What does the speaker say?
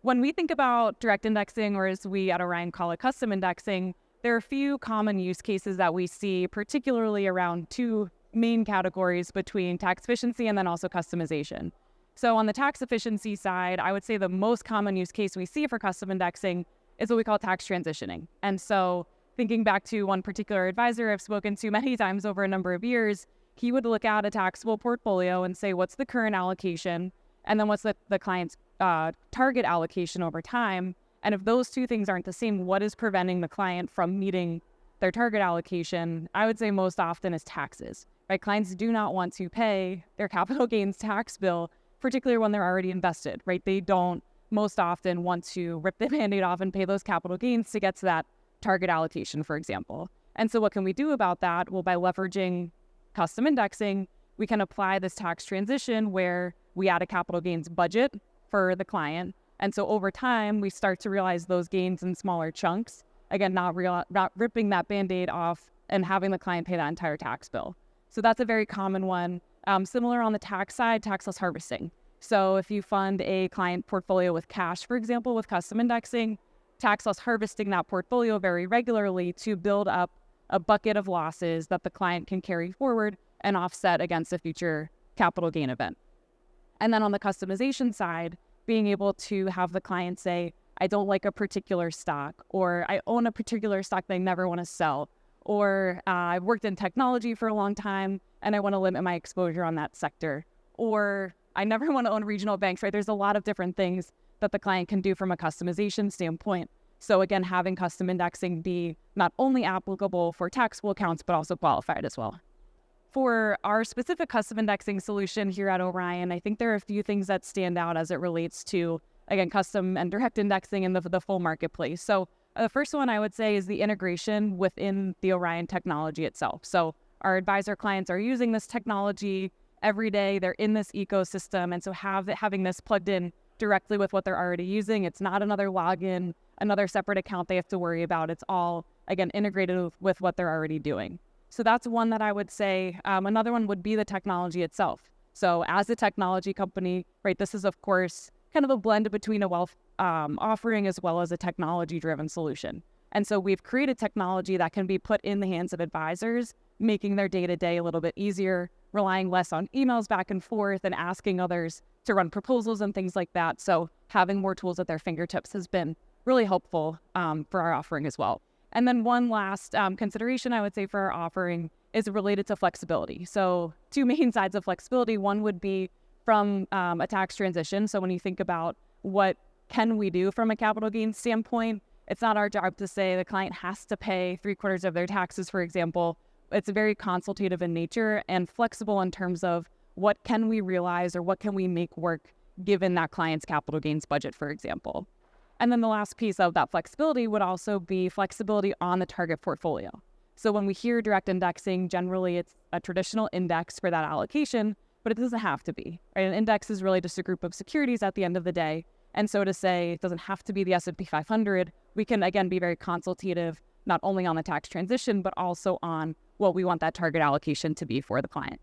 When we think about direct indexing, or as we at Orion call it custom indexing, there are a few common use cases that we see, particularly around two main categories between tax efficiency and then also customization. So on the tax efficiency side, I would say the most common use case we see for custom indexing is what we call tax transitioning. And so thinking back to one particular advisor I've spoken to many times over a number of years, he would look at a taxable portfolio and say, what's the current allocation? And then what's the client's target allocation over time? And if those two things aren't the same, what is preventing the client from meeting their target allocation? I would say most often is taxes, right? Clients do not want to pay their capital gains tax bill, particularly when they're already invested, right? They don't most often want to rip the Band-Aid off and pay those capital gains to get to that target allocation, for example. And so what can we do about that? Well, by leveraging custom indexing, we can apply this tax transition where we add a capital gains budget for the client. And so over time, we start to realize those gains in smaller chunks. Again, not ripping that Band-Aid off and having the client pay that entire tax bill. So that's a very common one. Similar on the tax side, tax loss harvesting. So if you fund a client portfolio with cash, for example, with custom indexing, tax loss harvesting that portfolio very regularly to build up a bucket of losses that the client can carry forward and offset against a future capital gain event. And then on the customization side, being able to have the client say, I don't like a particular stock, or I own a particular stock that I never want to sell, or I've worked in technology for a long time and I want to limit my exposure on that sector, or I never want to own regional banks, right? There's a lot of different things that the client can do from a customization standpoint. So again, having custom indexing be not only applicable for taxable accounts, but also qualified as well. For our specific custom indexing solution here at Orion, I think there are a few things that stand out as it relates to, again, custom and direct indexing in the full marketplace. So the first one I would say is the integration within the Orion technology itself. So our advisor clients are using this technology every day. They're in this ecosystem. And so having this plugged in directly with what they're already using, it's not another login, another separate account they have to worry about. It's all, again, integrated with what they're already doing. So that's one that I would say. Another one would be the technology itself. So as a technology company, right, this is, of course, kind of a blend between a wealth offering as well as a technology-driven solution. And so we've created technology that can be put in the hands of advisors, making their day-to-day a little bit easier, relying less on emails back and forth and asking others to run proposals and things like that. So having more tools at their fingertips has been really helpful for our offering as well. And then one last consideration I would say for our offering is related to flexibility. So two main sides of flexibility. One would be from a tax transition. So when you think about what can we do from a capital gains standpoint, it's not our job to say the client has to pay 3/4 of their taxes, for example. It's very consultative in nature and flexible in terms of what can we realize or what can we make work given that client's capital gains budget, for example. And then the last piece of that flexibility would also be flexibility on the target portfolio. So when we hear direct indexing, generally it's a traditional index for that allocation, but it doesn't have to be, right? An index is really just a group of securities at the end of the day. And so to say it doesn't have to be the S&P 500, we can, again, be very consultative, not only on the tax transition, but also on what we want that target allocation to be for the client.